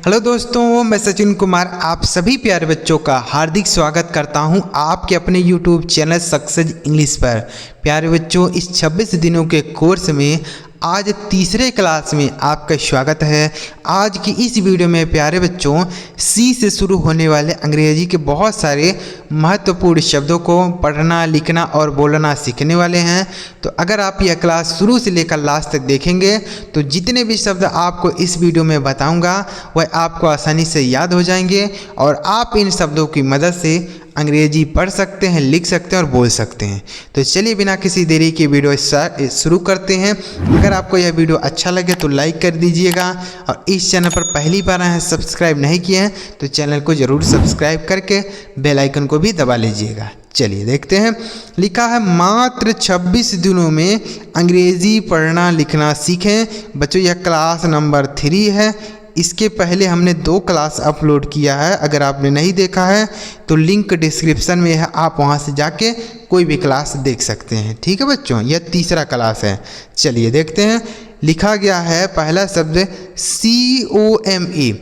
Hello दोस्तों, मैं सचिन कुमार आप सभी प्यारे बच्चों का हार्दिक स्वागत करता हूं आपके अपने यूट्यूब चैनल सक्सेस इंग्लिश पर। प्यारे बच्चों, इस 26 दिनों के कोर्स में आज तीसरे क्लास में आपका स्वागत है। आज की इस वीडियो में प्यारे बच्चों सी से शुरू होने वाले अंग्रेजी के बहुत सारे महत्वपूर्ण शब्दों को पढ़ना, लिखना और बोलना सीखने वाले हैं। तो अगर आप यह क्लास शुरू से लेकर लास्ट तक देखेंगे तो जितने भी शब्द आपको इस वीडियो में बताऊंगा वह आपको आसानी से याद हो जाएंगे और आप इन शब्दों की मदद से अंग्रेजी पढ़ सकते हैं, लिख सकते हैं और बोल सकते हैं। तो चलिए बिना किसी देरी के वीडियो शुरू करते हैं। अगर आपको यह वीडियो अच्छा लगे तो लाइक कर दीजिएगा और इस चैनल पर पहली बार आए हैं, सब्सक्राइब नहीं किए हैं तो चैनल को ज़रूर सब्सक्राइब करके बेल आइकन को भी दबा लीजिएगा। चलिए देखते हैं। लिखा है मात्र 26 दिनों में अंग्रेजी पढ़ना लिखना सीखें। बच्चों यह क्लास नंबर 3 है। इसके पहले हमने 2 क्लास अपलोड किया है। अगर आपने नहीं देखा है तो लिंक डिस्क्रिप्शन में है, आप वहां से जाके कोई भी क्लास देख सकते हैं। ठीक है बच्चों, यह तीसरा क्लास है। चलिए देखते हैं। लिखा गया है पहला शब्द COME।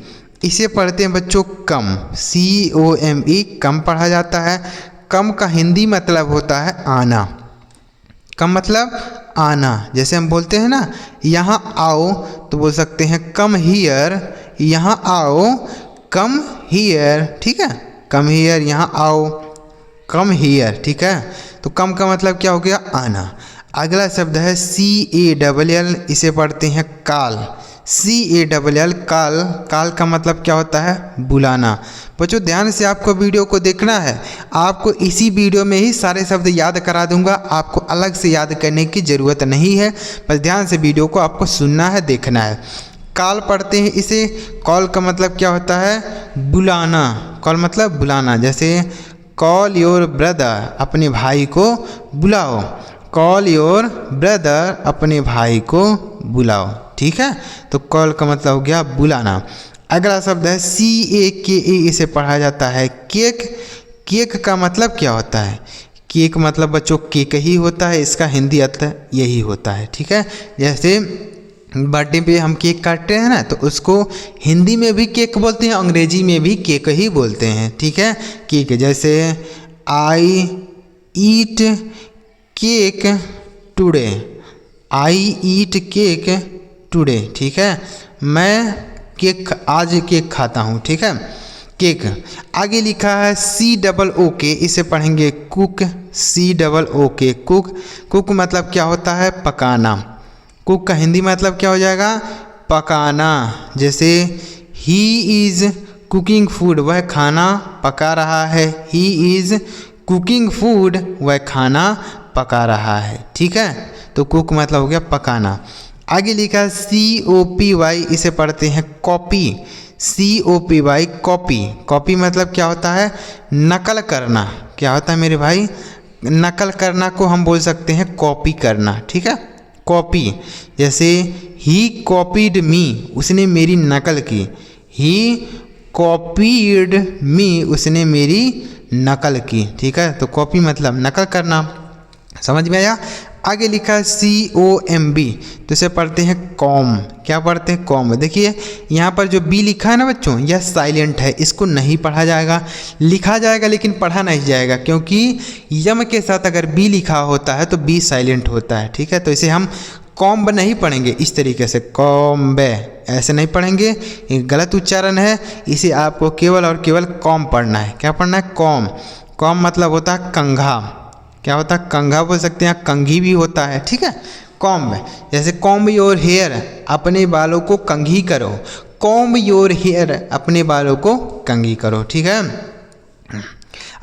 इसे पढ़ते हैं बच्चों कम। COME कम पढ़ा जाता है। कम का हिंदी मतलब होता है आना। कम मतलब आना। जैसे हम बोलते हैं ना यहाँ आओ तो बोल सकते हैं कम हियर। यहाँ आओ कम हियर। ठीक है, कम हियर, यहाँ आओ कम हियर। ठीक है, तो कम का मतलब क्या हो गया? आना। अगला शब्द है CALL। इसे पढ़ते हैं काल। CALL काल। काल का मतलब क्या होता है? बुलाना। बच्चों ध्यान से आपको वीडियो को देखना है। आपको इसी वीडियो में ही सारे शब्द याद करा दूंगा, आपको अलग से याद करने की ज़रूरत नहीं है। बस ध्यान से वीडियो को आपको सुनना है, देखना है। कॉल पढ़ते हैं इसे। कॉल का मतलब क्या होता है? बुलाना। कॉल मतलब बुलाना। जैसे कॉल योर ब्रदर, अपने भाई को बुलाओ। कॉल योर ब्रदर, अपने भाई को बुलाओ। ठीक है, तो कॉल का मतलब हो गया बुलाना। अगला शब्द है CAKE। इसे पढ़ा जाता है केक। केक का मतलब क्या होता है? केक मतलब बच्चों केक ही होता है। इसका हिंदी अर्थ यही होता है। ठीक है, जैसे बर्थडे पे हम केक काटते हैं ना, तो उसको हिंदी में भी केक बोलते हैं, अंग्रेजी में भी केक ही बोलते हैं। ठीक है, केक। जैसे आई ईट केक टुडे। आई ईट केक टुडे। ठीक है, मैं आज केक खाता हूँ। ठीक है, केक। आगे लिखा है COOK। इसे पढ़ेंगे कुक। COOK cook. कुक मतलब क्या होता है? पकाना। कुक का हिंदी मतलब क्या हो जाएगा? पकाना। जैसे ही इज़ कुकिंग फूड, वह खाना पका रहा है। ही इज़ कुकिंग फूड, वह खाना पका रहा है। ठीक है, तो कुक मतलब हो गया पकाना। आगे लिखा COPY। इसे पढ़ते हैं कॉपी। COPY copy. कॉपी मतलब क्या होता है? नकल करना। क्या होता है मेरे भाई? नकल करना को हम बोल सकते हैं कॉपी करना। ठीक है, कॉपी। जैसे ही कॉपीड मी, उसने मेरी नकल की। ही कॉपीड मी, उसने मेरी नकल की। ठीक है, तो कॉपी मतलब नकल करना। समझ में आया? आगे लिखा है COMB। तो इसे पढ़ते हैं कॉम। क्या पढ़ते हैं? कॉम। देखिए यहाँ पर जो बी लिखा है ना बच्चों, यह साइलेंट है, इसको नहीं पढ़ा जाएगा। लिखा जाएगा लेकिन पढ़ा नहीं जाएगा, क्योंकि यम के साथ अगर बी लिखा होता है तो बी साइलेंट होता है। ठीक है, तो इसे हम कॉम्ब नहीं पढ़ेंगे इस तरीके से, कॉम्बे ऐसे नहीं पढ़ेंगे, ये गलत उच्चारण है। इसे आपको केवल और केवल कॉम पढ़ना है। क्या पढ़ना है? कॉम। कॉम मतलब होता है कंघा। क्या होता है? कंघा बोल सकते हैं, कंघी भी होता है। ठीक है, कॉम्ब। जैसे कॉम्ब योर हेयर, अपने बालों को कंघी करो। कॉम्ब योर हेयर, अपने बालों को कंघी करो। ठीक है,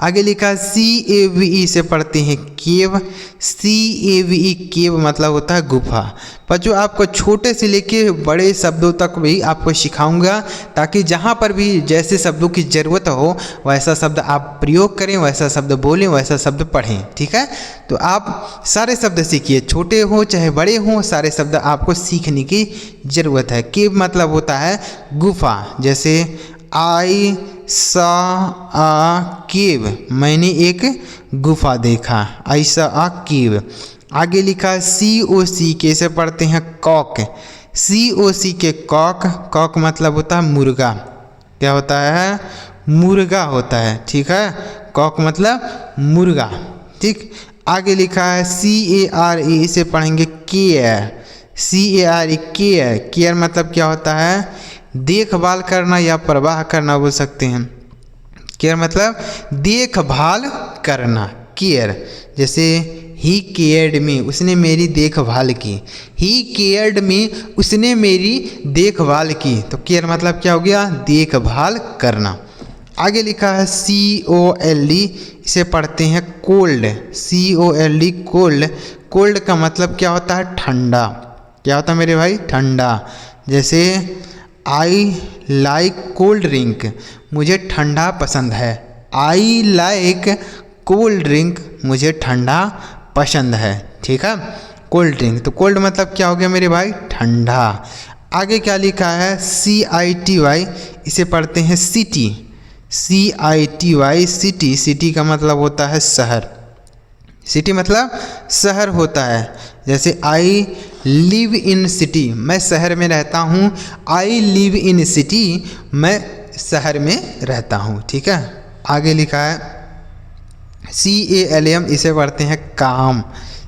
आगे लिखा CAVE। से पढ़ते हैं केव। CAVE केव मतलब होता है गुफा। पर जो आपको छोटे से लेके बड़े शब्दों तक भी आपको सिखाऊंगा, ताकि जहाँ पर भी जैसे शब्दों की ज़रूरत हो वैसा शब्द आप प्रयोग करें, वैसा शब्द बोलें, वैसा शब्द पढ़ें। ठीक है, तो आप सारे शब्द सीखिए, छोटे हों चाहे बड़े हों, सारे शब्द आपको सीखने की ज़रूरत है। केव मतलब होता है गुफा। जैसे आई सा आ केव, मैंने एक गुफा देखा। आई सा आ केव। आगे लिखा है COC। कैसे पढ़ते हैं? कॉक। COC के कॉक, कॉक मतलब होता है मुर्गा, क्या होता है, मुर्गा होता है, ठीक है, कॉक मतलब मुर्गा, ठीक। आगे लिखा है CARE, इसे पढ़ेंगे केयर, CARE केयर, केयर मतलब क्या होता है, देखभाल करना या परवाह करना बोल सकते हैं। केयर मतलब देखभाल करना, केयर। जैसे ही केयर्ड मी, उसने मेरी देखभाल की, ही केयर्ड मी, उसने मेरी देखभाल की, तो केयर मतलब क्या हो गया, देखभाल करना। आगे लिखा है COLD, इसे पढ़ते हैं कोल्ड, COLD कोल्ड, कोल्ड का मतलब क्या होता है, ठंडा, क्या होता है मेरे भाई, ठंडा। जैसे आई लाइक कोल्ड ड्रिंक, मुझे ठंडा पसंद है, आई लाइक कोल्ड ड्रिंक, मुझे ठंडा पसंद है, ठीक है, कोल्ड ड्रिंक। तो कोल्ड मतलब क्या हो गया मेरे भाई, ठंडा। आगे क्या लिखा है CITY, इसे पढ़ते हैं सिटी, CITY सिटी, सिटी का मतलब होता है शहर, सिटी मतलब शहर होता है। जैसे आई लिव इन सिटी, मैं शहर में रहता हूँ, आई लिव इन सिटी, मैं शहर में रहता हूँ, ठीक है। आगे लिखा है CALM, इसे पढ़ते हैं काम,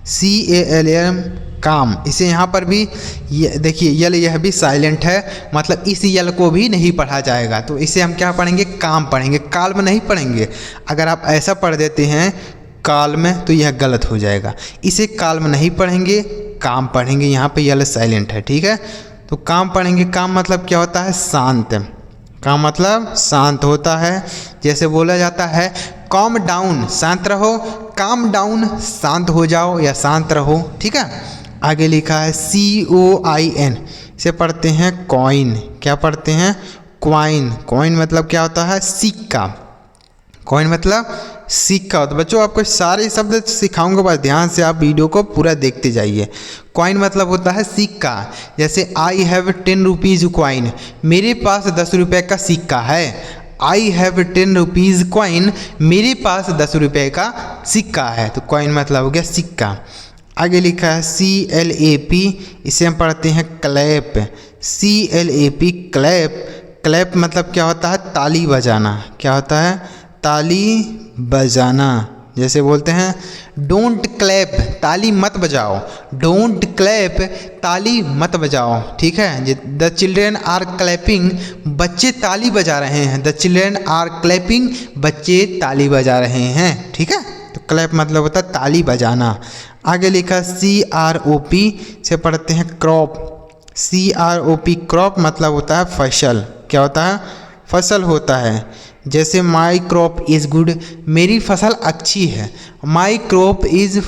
CALM काम। इसे यहाँ पर भी देखिए यल, यह भी साइलेंट है, मतलब इस यल को भी नहीं पढ़ा जाएगा, तो इसे हम क्या पढ़ेंगे, काम पढ़ेंगे, काल्म नहीं पढ़ेंगे। अगर आप ऐसा पढ़ देते हैं काल्म तो यह गलत हो जाएगा, इसे काल्म नहीं पढ़ेंगे, काम पढ़ेंगे, यहाँ पे यल साइलेंट है, ठीक है। तो काम पढ़ेंगे, काम मतलब क्या होता है, शांत, काम मतलब शांत होता है। जैसे बोला जाता है कॉम डाउन, शांत रहो, काम डाउन, शांत हो जाओ या शांत रहो, ठीक है। आगे लिखा है COIN, इसे पढ़ते हैं कॉइन, क्या पढ़ते हैं, क्वाइन, कॉइन मतलब क्या होता है, सिक्का, कॉइन मतलब सिक्का। तो बच्चों आपको सारे शब्द सिखाऊंगा, बस ध्यान से आप वीडियो को पूरा देखते जाइए। कॉइन मतलब होता है सिक्का। जैसे आई हैव 10 रुपीज़ कॉइन, मेरे पास 10 रुपये का सिक्का है, आई हैव 10 रुपीज़ कॉइन, मेरे पास 10 रुपये का सिक्का है, तो कॉइन मतलब हो गया सिक्का। आगे लिखा है CLAP, इसे हम पढ़ते हैं क्लैप, CLAP क्लैप, क्लैप मतलब क्या होता है, ताली बजाना, क्या होता है, ताली बजाना। जैसे बोलते हैं डोंट क्लैप, ताली मत बजाओ, डोंट क्लैप, ताली मत बजाओ, ठीक है। द चिल्ड्रेन आर क्लैपिंग, बच्चे ताली बजा रहे हैं, द चिल्ड्रेन आर क्लैपिंग, बच्चे ताली बजा रहे हैं, ठीक है। तो क्लैप मतलब होता है ताली बजाना। आगे लिखा CROP, से पढ़ते हैं क्रॉप, CROP क्रॉप मतलब होता है फसल, क्या होता है, फसल होता है। जैसे माई क्रॉप इज़ गुड, मेरी फसल अच्छी है, माई क्रॉप इज़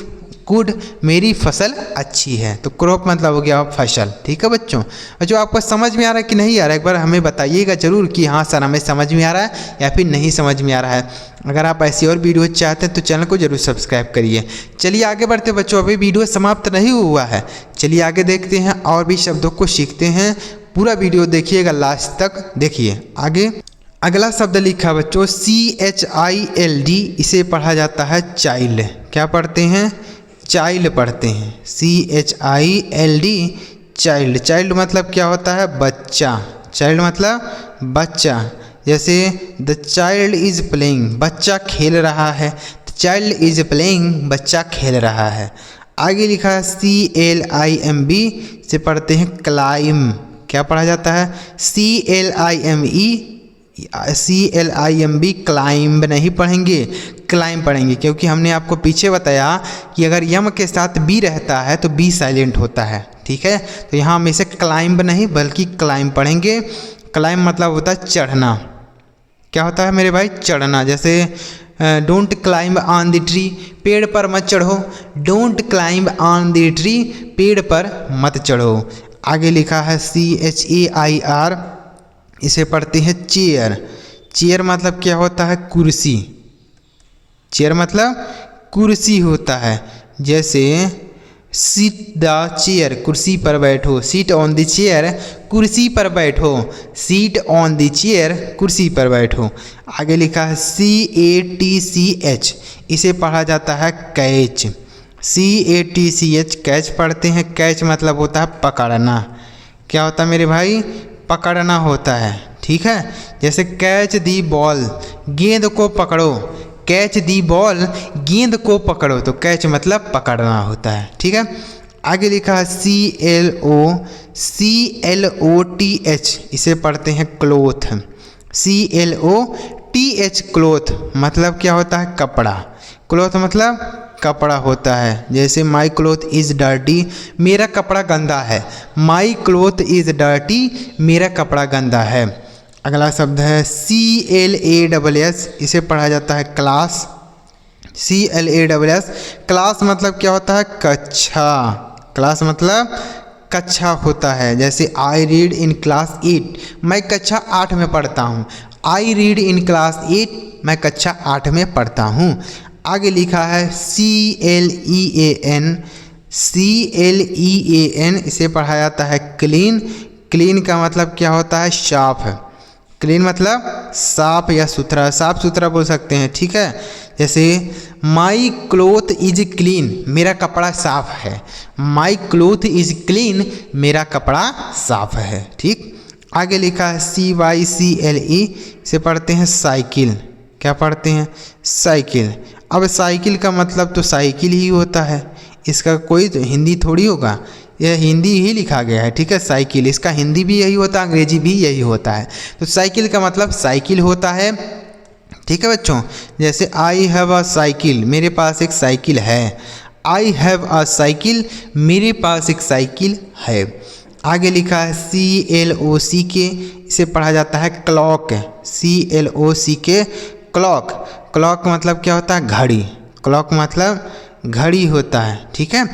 गुड, मेरी फसल अच्छी है। तो क्रॉप मतलब हो गया फसल, ठीक है बच्चों। बच्चों आपको समझ में आ रहा है कि नहीं आ रहा है, एक बार हमें बताइएगा ज़रूर कि हाँ सर हमें समझ में आ रहा है या फिर नहीं समझ में आ रहा है। अगर आप ऐसी और वीडियो चाहते हैं तो चैनल को जरूर सब्सक्राइब करिए। चलिए आगे बढ़ते बच्चों, अभी वीडियो समाप्त नहीं हुआ है, चलिए आगे देखते हैं और भी शब्दों को सीखते हैं। पूरा वीडियो देखिएगा, लास्ट तक देखिए। आगे अगला शब्द लिखा बच्चों CHILD, इसे पढ़ा जाता है चाइल्ड, क्या पढ़ते हैं, चाइल्ड पढ़ते हैं, CHILD चाइल्ड। चाइल्ड मतलब क्या होता है, बच्चा, चाइल्ड मतलब बच्चा। जैसे द चाइल्ड इज़ प्लेइंग, बच्चा खेल रहा है, चाइल्ड इज़ प्लेइंग, बच्चा खेल रहा है। आगे लिखा है CLIMB, से पढ़ते हैं क्लाइम, क्या पढ़ा जाता है, CLIMB क्लाइंब नहीं पढ़ेंगे, क्लाइंब पढ़ेंगे, क्योंकि हमने आपको पीछे बताया कि अगर यम के साथ बी रहता है तो बी साइलेंट होता है, ठीक है। तो यहाँ हम इसे क्लाइंब नहीं बल्कि क्लाइंब पढ़ेंगे। क्लाइंब मतलब होता है चढ़ना, क्या होता है मेरे भाई, चढ़ना। जैसे don't climb on the tree, पेड़ पर मत चढ़ो, don't climb on the tree, पेड़ पर मत चढ़ो। आगे लिखा है CHAIR, इसे पढ़ते हैं चेयर। चेयर मतलब क्या होता है, कुर्सी, चेयर मतलब कुर्सी होता है। जैसे सीट द चेयर, कुर्सी पर बैठो, सीट ऑन द चेयर, कुर्सी पर बैठो, सीट ऑन द चेयर, कुर्सी पर बैठो। आगे लिखा है CATCH, इसे पढ़ा जाता है कैच, CATCH कैच पढ़ते हैं। कैच मतलब होता है पकड़ना, क्या होता है मेरे भाई, पकड़ना होता है। ठीक है, जैसे कैच दी बॉल, गेंद को पकड़ो, कैच दी बॉल, गेंद को पकड़ो, तो कैच मतलब पकड़ना होता है। ठीक है, आगे लिखा है CLOTH, इसे पढ़ते हैं क्लोथ। CLOTH क्लोथ मतलब क्या होता है, कपड़ा। क्लोथ मतलब कपड़ा होता है। जैसे माई क्लोथ इज़ डर्टी, मेरा कपड़ा गंदा है। माई क्लोथ इज़ डर्टी, मेरा कपड़ा गंदा है। अगला शब्द है CLASS, इसे पढ़ा जाता है क्लास। CLASS क्लास मतलब क्या होता है, कक्षा। क्लास मतलब कक्षा होता है। जैसे आई रीड इन क्लास 8, मैं कक्षा 8 में पढ़ता हूँ। आई रीड इन क्लास 8, मैं कक्षा 8 में पढ़ता हूँ। आगे लिखा है CLEAN, इसे पढ़ा जाता है क्लीन। क्लीन का मतलब क्या होता है, साफ। क्लीन मतलब साफ या सुथरा, साफ सुथरा बोल सकते हैं। ठीक है, जैसे माई क्लोथ इज क्लीन, मेरा कपड़ा साफ है। माई क्लोथ इज क्लीन, मेरा कपड़ा साफ है। ठीक, आगे लिखा है CYCLE, इसे पढ़ते हैं साइकिल। क्या पढ़ते हैं, साइकिल। अब साइकिल का मतलब तो साइकिल ही होता है, इसका कोई तो हिंदी थोड़ी होगा, यह हिंदी ही लिखा गया है। ठीक है, साइकिल, इसका हिंदी भी यही होता है, अंग्रेजी भी यही होता है। तो साइकिल का मतलब साइकिल होता है। ठीक है बच्चों, जैसे आई हैव अ साइकिल, मेरे पास एक साइकिल है। आई हैव अ साइकिल, मेरे पास एक साइकिल है। आगे लिखा है CLOCK, इसे पढ़ा जाता है क्लॉक। CLOCK clock. क्लॉक मतलब क्या होता है, घड़ी। क्लॉक मतलब घड़ी होता है। ठीक है,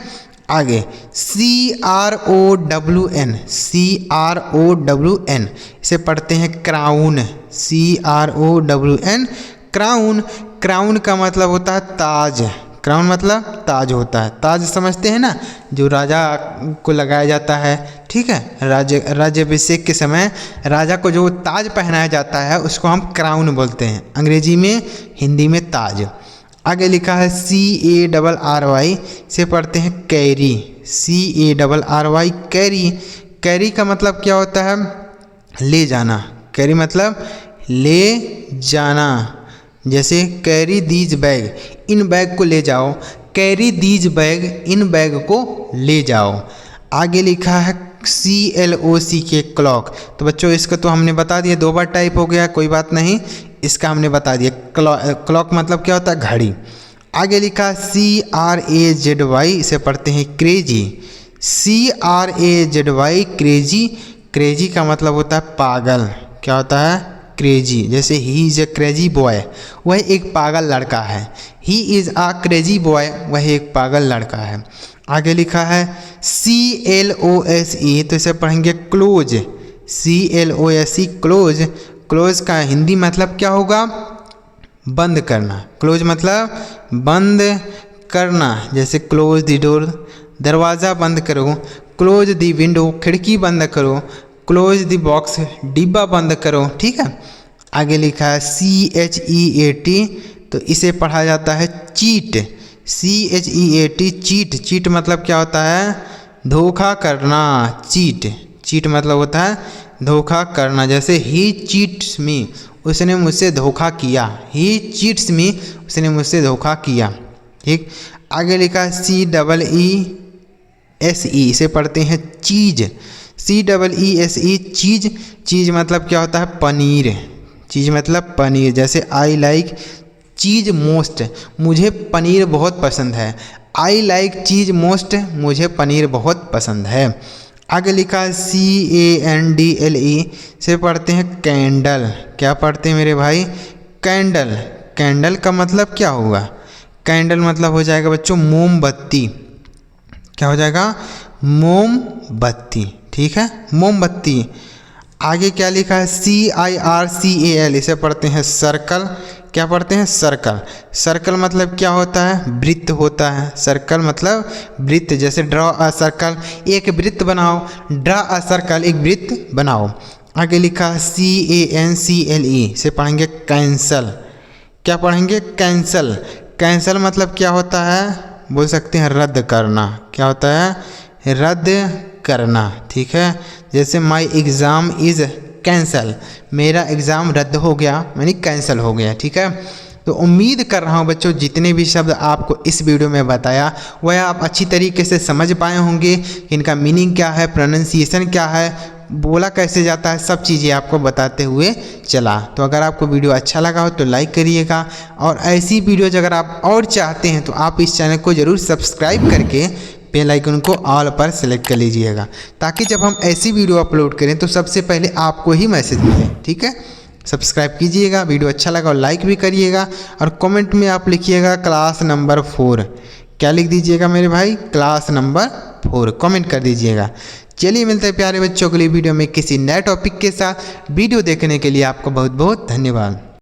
आगे CROWN, CROWN, इसे पढ़ते हैं क्राउन। CROWN crown. क्राउन का मतलब होता है ताज। क्राउन मतलब ताज होता है। ताज समझते हैं ना, जो राजा को लगाया जाता है। ठीक है, राज्याभिषेक के समय राजा को जो ताज पहनाया जाता है उसको हम क्राउन बोलते हैं, अंग्रेजी में, हिंदी में ताज। आगे लिखा है CARRY, से पढ़ते हैं कैरी। CARRY carry. कैरी का मतलब क्या होता है, ले जाना। कैरी मतलब ले जाना। जैसे carry these bag, in bag को ले जाओ। Carry these bag, in bag को ले जाओ। आगे लिखा है CLOCK क्लॉक। तो बच्चों इसको तो हमने बता दिया, 2 बार टाइप हो गया, कोई बात नहीं, इसका हमने बता दिया। क्लॉक मतलब क्या होता है, घड़ी। आगे लिखा CRAZY, इसे पढ़ते हैं क्रेजी। CRAZY crazy. क्रेजी का मतलब होता है पागल। क्या होता है, क्रेजी। जैसे he is a crazy boy, वह एक पागल लड़का है। He is a crazy boy, वह एक पागल लड़का है। आगे लिखा है CLOSE, तो इसे पढ़ेंगे क्लोज। CLOSE close. क्लोज का हिंदी मतलब क्या होगा, बंद करना। क्लोज मतलब बंद करना। जैसे क्लोज द डोर, दरवाज़ा बंद करो। क्लोज द विंडो, खिड़की बंद करो। क्लोज द बॉक्स, डिब्बा बंद करो। ठीक है, आगे लिखा है CHEAT, तो इसे पढ़ा जाता है चीट। CHEAT cheat. चीट मतलब क्या होता है, धोखा करना। चीट। चीट मतलब होता है धोखा करना। जैसे ही चीट्स मी, उसने मुझसे धोखा किया। ही चीट्स मी, उसने मुझसे धोखा किया। ठीक, आगे लिखा है CEESE, इसे पढ़ते हैं चीज़। CEESE चीज़। चीज़ मतलब क्या होता है, पनीर। चीज़ मतलब पनीर। जैसे आई लाइक चीज़ मोस्ट, मुझे पनीर बहुत पसंद है। आई लाइक चीज़ मोस्ट, मुझे पनीर बहुत पसंद है। आगे लिखा है CANDLE, से पढ़ते हैं कैंडल। क्या पढ़ते हैं मेरे भाई, कैंडल। कैंडल का मतलब क्या होगा, कैंडल मतलब हो जाएगा बच्चों मोमबत्ती। क्या हो जाएगा, मोमबत्ती। ठीक है, मोमबत्ती। आगे क्या लिखा है CIRCAL, इसे पढ़ते हैं सर्कल। क्या पढ़ते हैं, सर्कल। सर्कल मतलब क्या होता है, वृत्त होता है। सर्कल मतलब वृत्त। जैसे ड्रॉ अ सर्कल, एक वृत्त बनाओ। ड्रॉ अ सर्कल, एक वृत्त बनाओ। आगे लिखा है CANCLE, से पढ़ेंगे कैंसल। क्या पढ़ेंगे, कैंसल। कैंसल मतलब क्या होता है, बोल सकते हैं रद्द करना। क्या होता है, रद्द करना, ठीक है। जैसे माई एग्ज़ाम इज़ कैंसल, मेरा एग्ज़ाम रद्द हो गया, यानी कैंसिल हो गया, ठीक है। तो उम्मीद कर रहा हूँ बच्चों जितने भी शब्द आपको इस वीडियो में बताया वह आप अच्छी तरीके से समझ पाए होंगे। इनका मीनिंग क्या है, प्रोनाउंसिएशन क्या है, बोला कैसे जाता है, सब चीज़ें आपको बताते हुए चला। तो अगर आपको वीडियो अच्छा लगा हो तो लाइक करिएगा, और ऐसी वीडियोज अगर आप और चाहते हैं तो आप इस चैनल को ज़रूर सब्सक्राइब करके बेल आइकन को ऑल पर सेलेक्ट कर लीजिएगा, ताकि जब हम ऐसी वीडियो अपलोड करें तो सबसे पहले आपको ही मैसेज मिले, ठीक है। सब्सक्राइब कीजिएगा, वीडियो अच्छा लगा और लाइक भी करिएगा, और कमेंट में आप लिखिएगा क्लास नंबर 4। क्या लिख दीजिएगा मेरे भाई, क्लास नंबर 4 कमेंट कर दीजिएगा। चलिए मिलते हैं प्यारे बच्चों अगली वीडियो में किसी नए टॉपिक के साथ। वीडियो देखने के लिए आपका बहुत बहुत धन्यवाद।